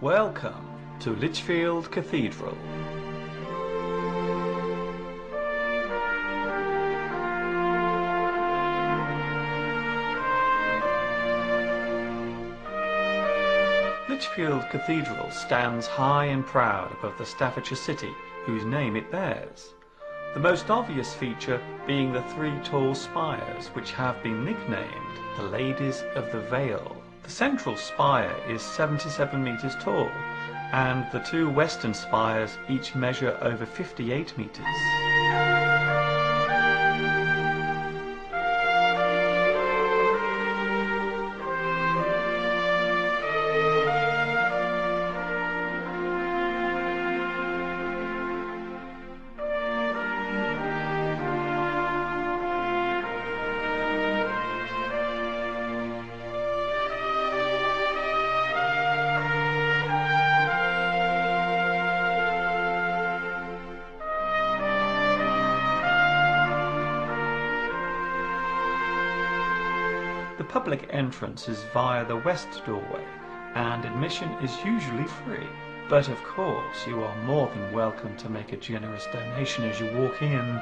Welcome to Lichfield Cathedral. Lichfield Cathedral stands high and proud above the Staffordshire city whose name it bears. The most obvious feature being the three tall spires which have been nicknamed the Ladies of the Vale. The central spire is 77 metres tall, and the two western spires each measure over 58 metres. The public entrance is via the west doorway, and admission is usually free. But of course, you are more than welcome to make a generous donation as you walk in.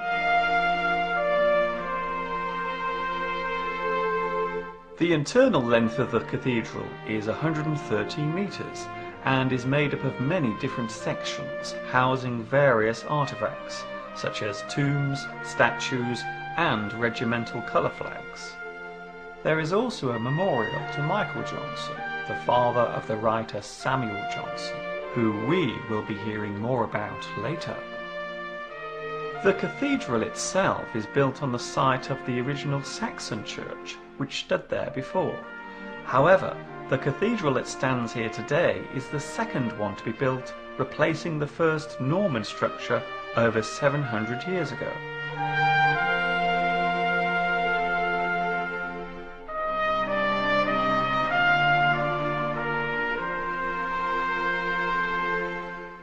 The internal length of the cathedral is 113 metres and is made up of many different sections housing various artefacts, such as tombs, statues, and regimental colour flags. There is also a memorial to Michael Johnson, the father of the writer Samuel Johnson, who we will be hearing more about later. The cathedral itself is built on the site of the original Saxon church, which stood there before. However, the cathedral that stands here today is the second one to be built, replacing the first Norman structure over 700 years ago.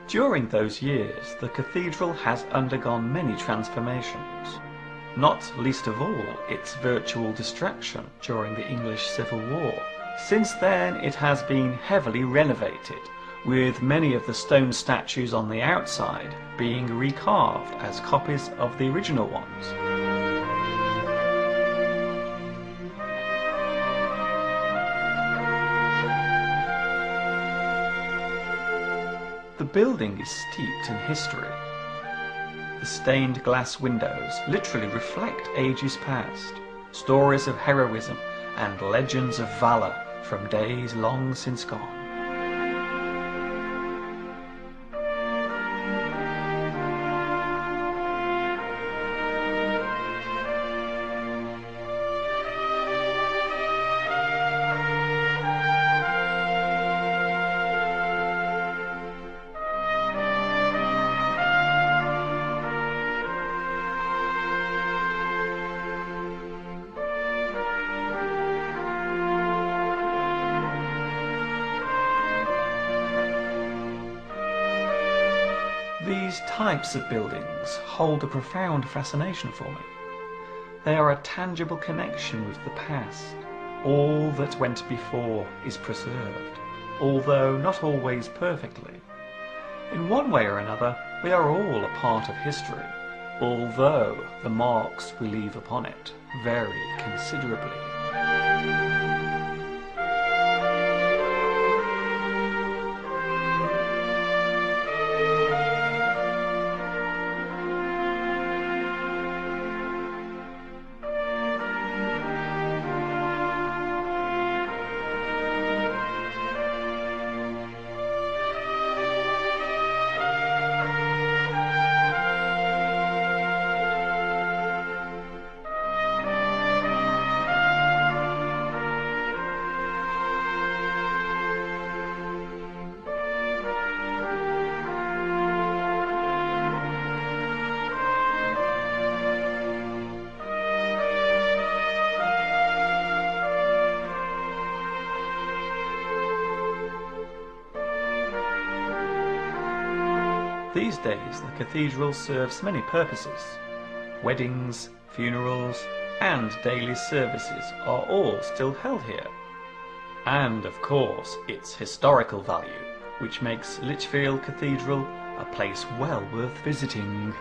During those years, the cathedral has undergone many transformations, not least of all its virtual destruction during the English Civil War. Since then, it has been heavily renovated, with many of the stone statues on the outside being recarved as copies of the original ones. The building is steeped in history. The stained glass windows literally reflect ages past, stories of heroism and legends of valour from days long since gone. These types of buildings hold a profound fascination for me. They are a tangible connection with the past. All that went before is preserved, although not always perfectly. In one way or another, we are all a part of history, although the marks we leave upon it vary considerably. These days, the cathedral serves many purposes. Weddings, funerals, and daily services are all still held here. And, of course, its historical value, which makes Lichfield Cathedral a place well worth visiting.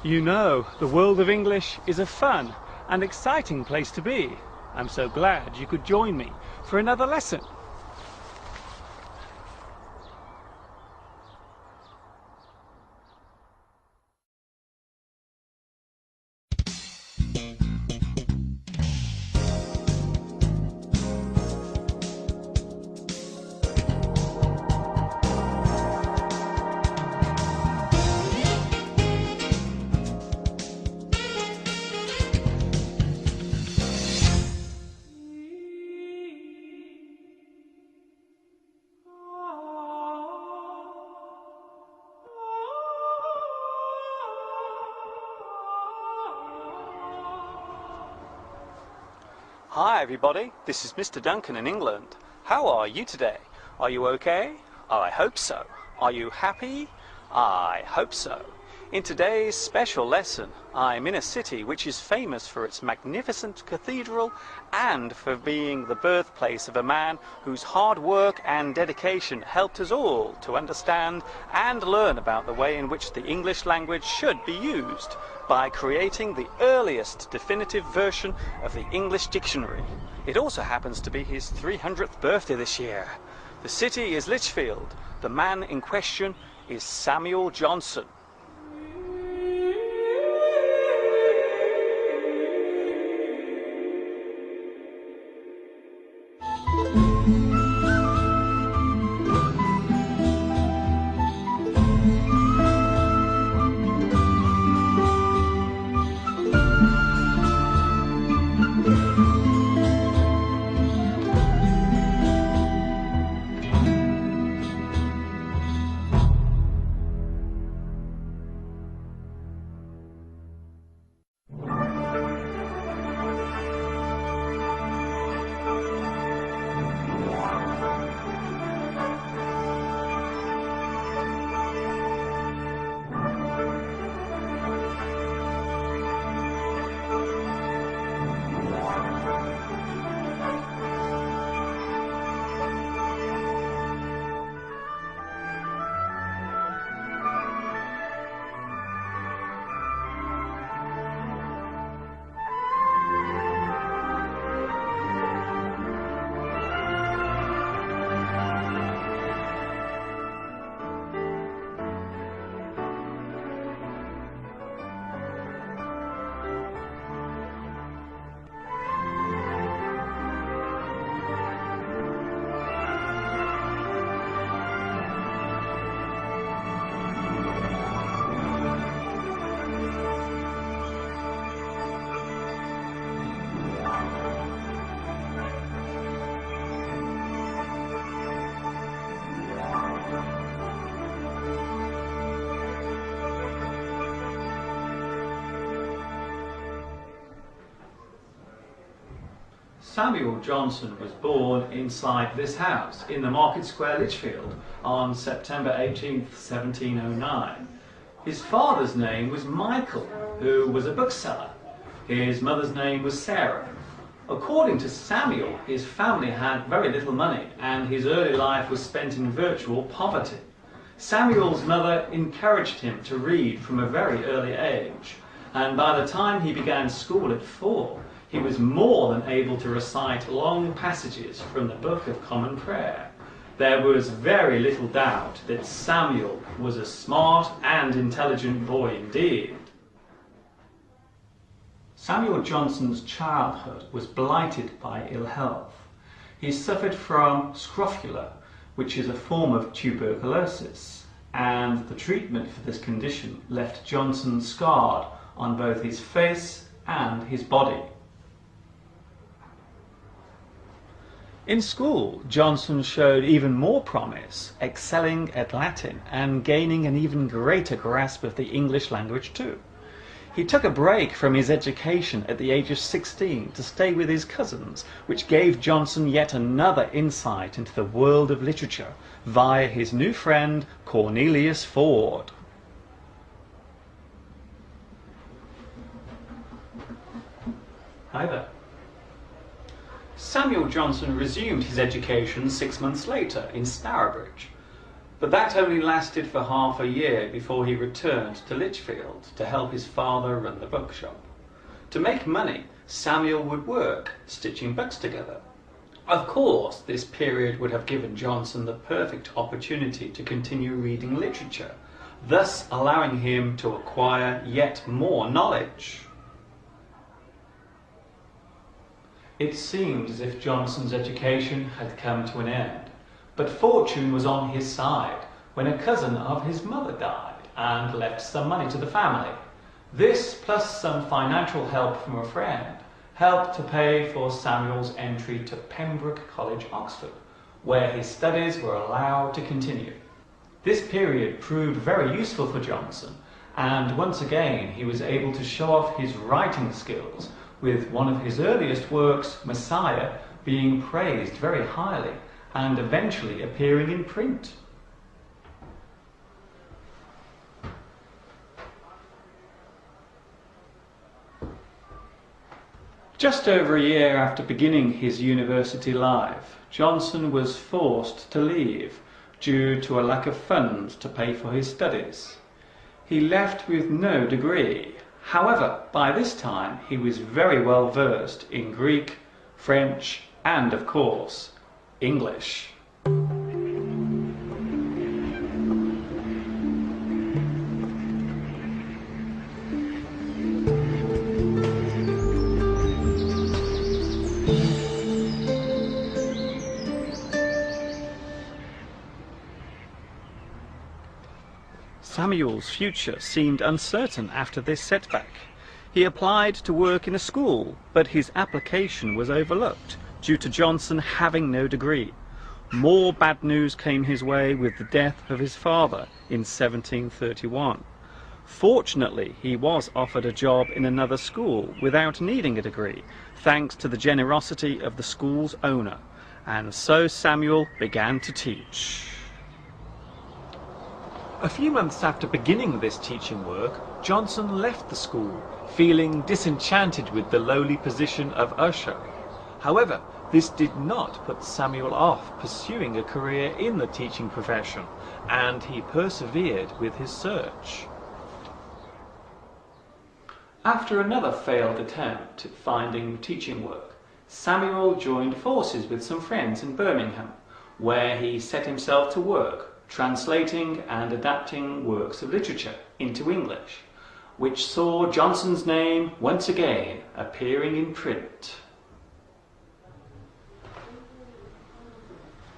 You know, the world of English is a fun and exciting place to be. I'm so glad you could join me for another lesson. Hi everybody, this is Mr. Duncan in England. How are you today? Are you okay? I hope so. Are you happy? I hope so. In today's special lesson, I'm in a city which is famous for its magnificent cathedral and for being the birthplace of a man whose hard work and dedication helped us all to understand and learn about the way in which the English language should be used by creating the earliest definitive version of the English dictionary. It also happens to be his 300th birthday this year. The city is Lichfield. The man in question is Samuel Johnson. Samuel Johnson was born inside this house in the Market Square, Lichfield, on September 18th, 1709. His father's name was Michael, who was a bookseller. His mother's name was Sarah. According to Samuel, his family had very little money, and his early life was spent in virtual poverty. Samuel's mother encouraged him to read from a very early age, and by the time he began school at 4, he was more than able to recite long passages from the Book of Common Prayer. There was very little doubt that Samuel was a smart and intelligent boy indeed. Samuel Johnson's childhood was blighted by ill health. He suffered from scrofula, which is a form of tuberculosis, and the treatment for this condition left Johnson scarred on both his face and his body. In school, Johnson showed even more promise, excelling at Latin and gaining an even greater grasp of the English language too. He took a break from his education at the age of 16 to stay with his cousins, which gave Johnson yet another insight into the world of literature via his new friend Cornelius Ford. Hi there. Samuel Johnson resumed his education 6 months later in Stourbridge, but that only lasted for half a year before he returned to Lichfield to help his father run the bookshop. To make money, Samuel would work stitching books together. Of course, this period would have given Johnson the perfect opportunity to continue reading literature, thus allowing him to acquire yet more knowledge. It seemed as if Johnson's education had come to an end, but fortune was on his side when a cousin of his mother died and left some money to the family. This, plus some financial help from a friend, helped to pay for Samuel's entry to Pembroke College, Oxford, where his studies were allowed to continue. This period proved very useful for Johnson, and once again he was able to show off his writing skills, with one of his earliest works, Messiah, being praised very highly and eventually appearing in print. Just over a year after beginning his university life, Johnson was forced to leave due to a lack of funds to pay for his studies. He left with no degree. However, by this time he was very well versed in Greek, French, and of course, English. Samuel's future seemed uncertain after this setback. He applied to work in a school, but his application was overlooked due to Johnson having no degree. More bad news came his way with the death of his father in 1731. Fortunately, he was offered a job in another school without needing a degree, thanks to the generosity of the school's owner, and so Samuel began to teach. A few months after beginning this teaching work, Johnson left the school, feeling disenchanted with the lowly position of usher. However, this did not put Samuel off pursuing a career in the teaching profession, and he persevered with his search. After another failed attempt at finding teaching work, Samuel joined forces with some friends in Birmingham, where he set himself to work translating and adapting works of literature into English, which saw Johnson's name once again appearing in print.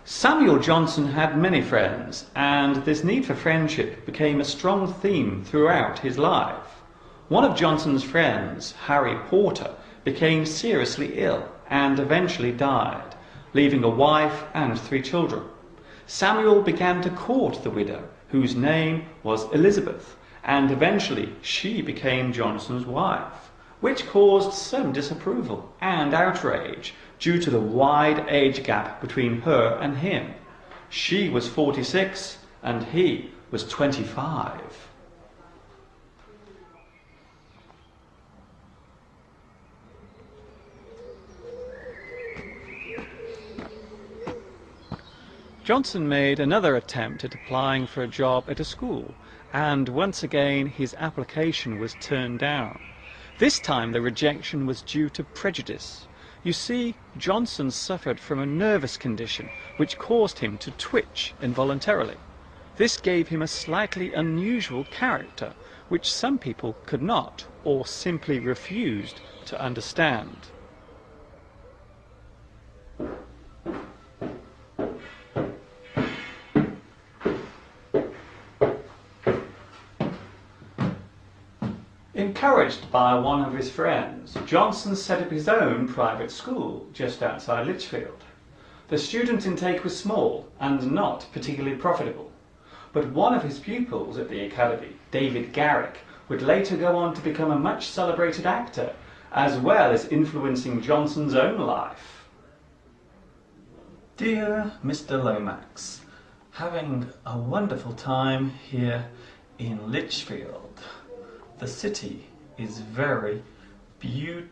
Samuel Johnson had many friends, and this need for friendship became a strong theme throughout his life. One of Johnson's friends, Harry Porter, became seriously ill and eventually died, leaving a wife and 3 children. Samuel began to court the widow, whose name was Elizabeth, and eventually she became Johnson's wife, which caused some disapproval and outrage due to the wide age gap between her and him. She was 46 and he was 25. Johnson made another attempt at applying for a job at a school, and once again his application was turned down. This time the rejection was due to prejudice. You see, Johnson suffered from a nervous condition which caused him to twitch involuntarily. This gave him a slightly unusual character which some people could not or simply refused to understand. Encouraged by one of his friends, Johnson set up his own private school just outside Lichfield. The student intake was small and not particularly profitable, but one of his pupils at the academy, David Garrick, would later go on to become a much celebrated actor, as well as influencing Johnson's own life. Dear Mr. Lomax, having a wonderful time here in Lichfield. The city is very beautiful.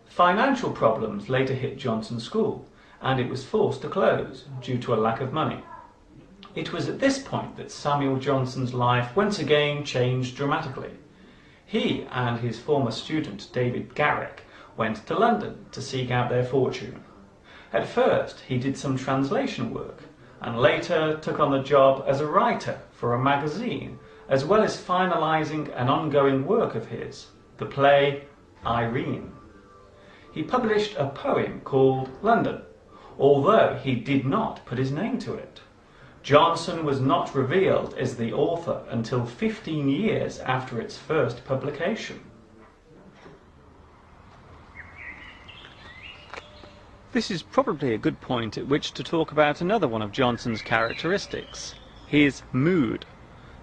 Financial problems later hit Johnson's school, and it was forced to close due to a lack of money. It was at this point that Samuel Johnson's life once again changed dramatically. He and his former student David Garrick went to London to seek out their fortune. At first he did some translation work, and later took on the job as a writer for a magazine, as well as finalising an ongoing work of his, the play Irene. He published a poem called London, although he did not put his name to it. Johnson was not revealed as the author until 15 years after its first publication. This is probably a good point at which to talk about another one of Johnson's characteristics, his mood.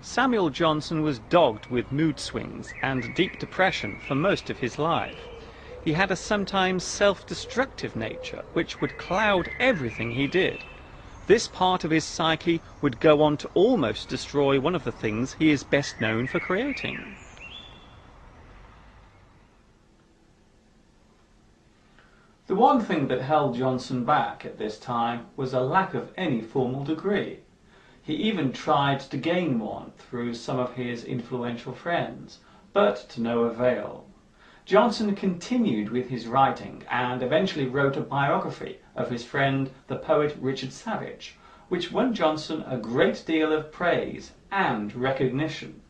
Samuel Johnson was dogged with mood swings and deep depression for most of his life. He had a sometimes self-destructive nature which would cloud everything he did. This part of his psyche would go on to almost destroy one of the things he is best known for creating. The one thing that held Johnson back at this time was a lack of any formal degree. He even tried to gain one through some of his influential friends, but to no avail. Johnson continued with his writing and eventually wrote a biography of his friend, the poet Richard Savage, which won Johnson a great deal of praise and recognition.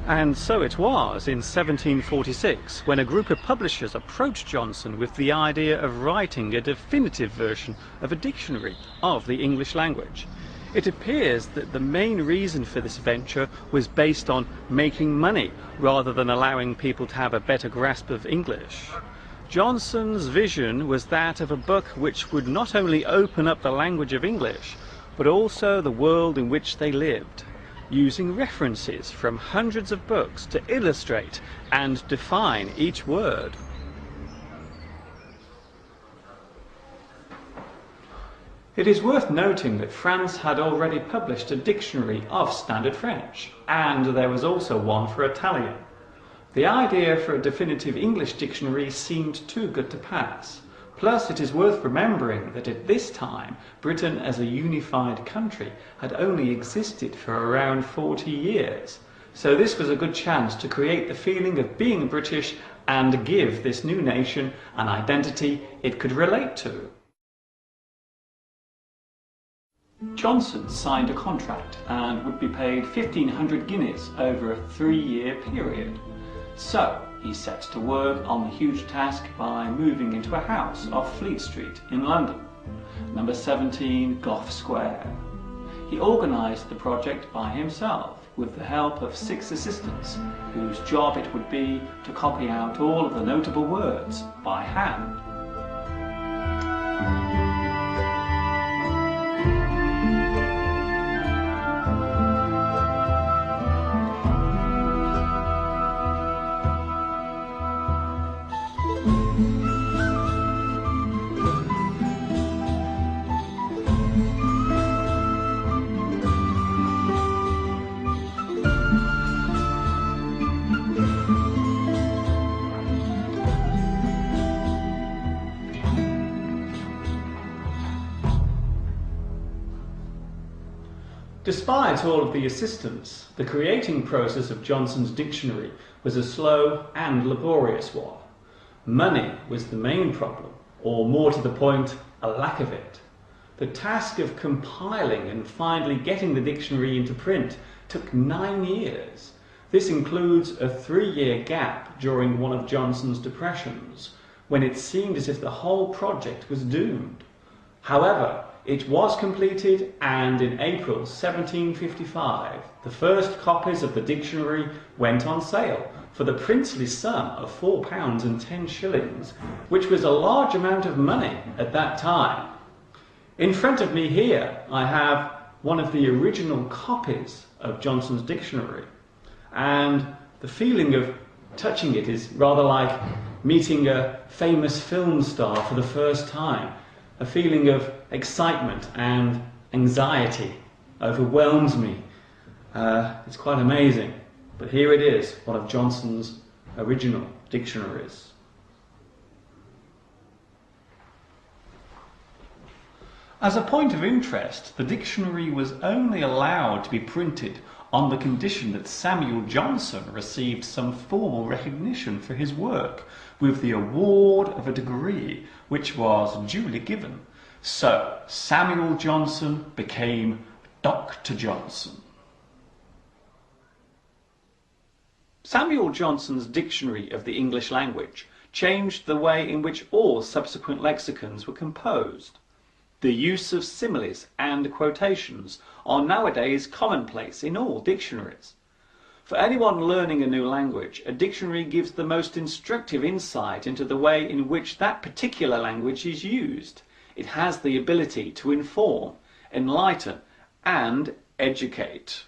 And so it was in 1746 when a group of publishers approached Johnson with the idea of writing a definitive version of a dictionary of the English language. It appears that the main reason for this venture was based on making money rather than allowing people to have a better grasp of English. Johnson's vision was that of a book which would not only open up the language of English, but also the world in which they lived, using references from hundreds of books to illustrate and define each word. It is worth noting that France had already published a dictionary of Standard French, and there was also one for Italian. The idea for a definitive English dictionary seemed too good to pass. Plus, it is worth remembering that at this time, Britain as a unified country had only existed for around 40 years. So this was a good chance to create the feeling of being British and give this new nation an identity it could relate to. Johnson signed a contract and would be paid 1,500 guineas over a 3-year period. So he set to work on the huge task by moving into a house off Fleet Street in London, number 17 Gough Square. He organised the project by himself with the help of 6 assistants, whose job it would be to copy out all of the notable words by hand. Despite all of the assistance, the creating process of Johnson's dictionary was a slow and laborious one. Money was the main problem, or more to the point, a lack of it. The task of compiling and finally getting the dictionary into print took 9 years. This includes a 3-year gap during one of Johnson's depressions, when it seemed as if the whole project was doomed. However, it was completed, and in April 1755, the first copies of the dictionary went on sale for the princely sum of £4.10, which was a large amount of money at that time. In front of me here, I have one of the original copies of Johnson's dictionary, and the feeling of touching it is rather like meeting a famous film star for the first time. A feeling of excitement and anxiety overwhelms me. It's quite amazing. But here it is, one of Johnson's original dictionaries. As a point of interest, the dictionary was only allowed to be printed on the condition that Samuel Johnson received some formal recognition for his work, with the award of a degree which was duly given. So Samuel Johnson became Dr. Johnson. Samuel Johnson's Dictionary of the English Language changed the way in which all subsequent lexicons were composed. The use of similes and quotations are nowadays commonplace in all dictionaries. For anyone learning a new language, a dictionary gives the most instructive insight into the way in which that particular language is used. It has the ability to inform, enlighten, and educate.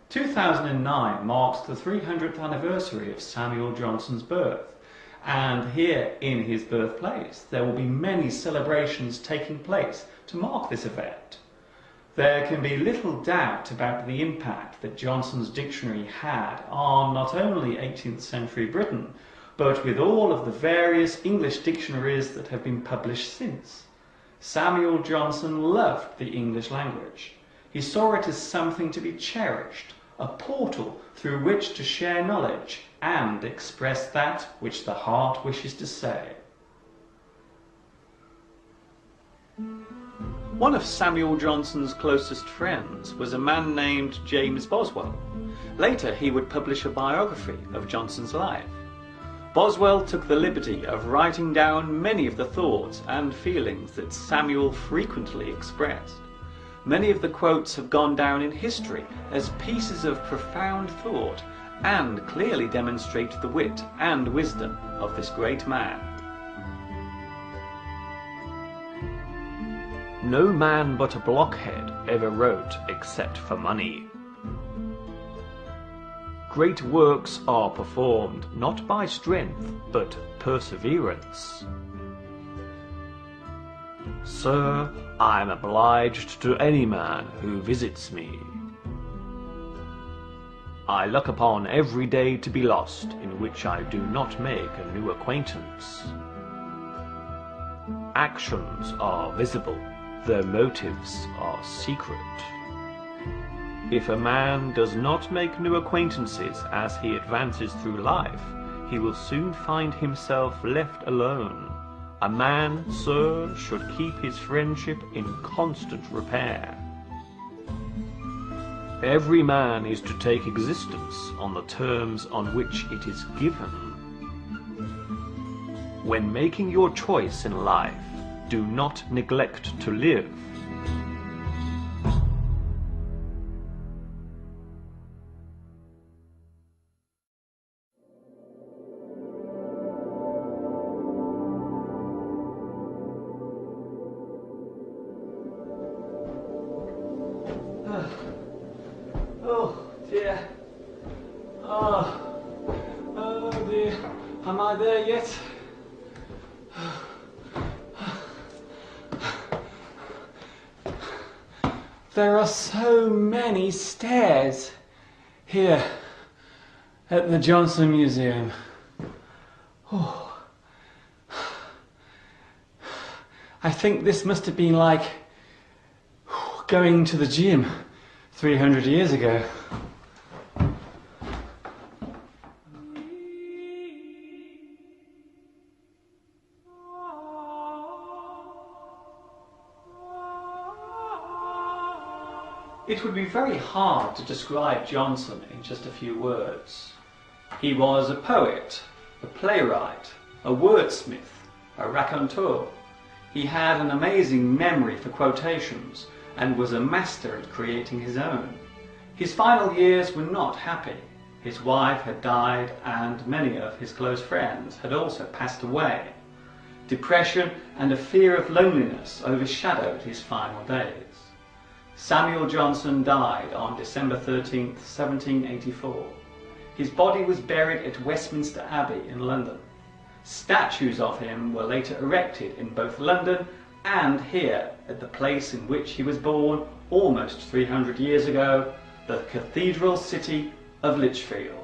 "2009 marks the 300th anniversary of Samuel Johnson's birth, and here in his birthplace there will be many celebrations taking place to mark this event. There can be little doubt about the impact that Johnson's dictionary had on not only 18th century Britain, but with all of the various English dictionaries that have been published since. Samuel Johnson loved the English language. He saw it as something to be cherished, a portal through which to share knowledge and express that which the heart wishes to say. One of Samuel Johnson's closest friends was a man named James Boswell. Later he would publish a biography of Johnson's life. Boswell took the liberty of writing down many of the thoughts and feelings that Samuel frequently expressed. Many of the quotes have gone down in history as pieces of profound thought and clearly demonstrate the wit and wisdom of this great man. No man but a blockhead ever wrote except for money. Great works are performed not by strength but perseverance. Sir, I am obliged to any man who visits me. I look upon every day to be lost in which I do not make a new acquaintance. Actions are visible, their motives are secret. If a man does not make new acquaintances as he advances through life, he will soon find himself left alone. A man, sir, should keep his friendship in constant repair. Every man is to take existence on the terms on which it is given. When making your choice in life, do not neglect to live. Oh dear. Oh dear. Am I there yet? There are so many stairs here at the Johnson Museum. Oh. I think this must have been like going to the gym 300 years ago. It would be very hard to describe Johnson in just a few words. He was a poet, a playwright, a wordsmith, a raconteur. He had an amazing memory for quotations and was a master at creating his own. His final years were not happy. His wife had died and many of his close friends had also passed away. Depression and a fear of loneliness overshadowed his final days. Samuel Johnson died on December 13, 1784. His body was buried at Westminster Abbey in London. Statues of him were later erected in both London and here at the place in which he was born almost 300 years ago, the cathedral city of Lichfield.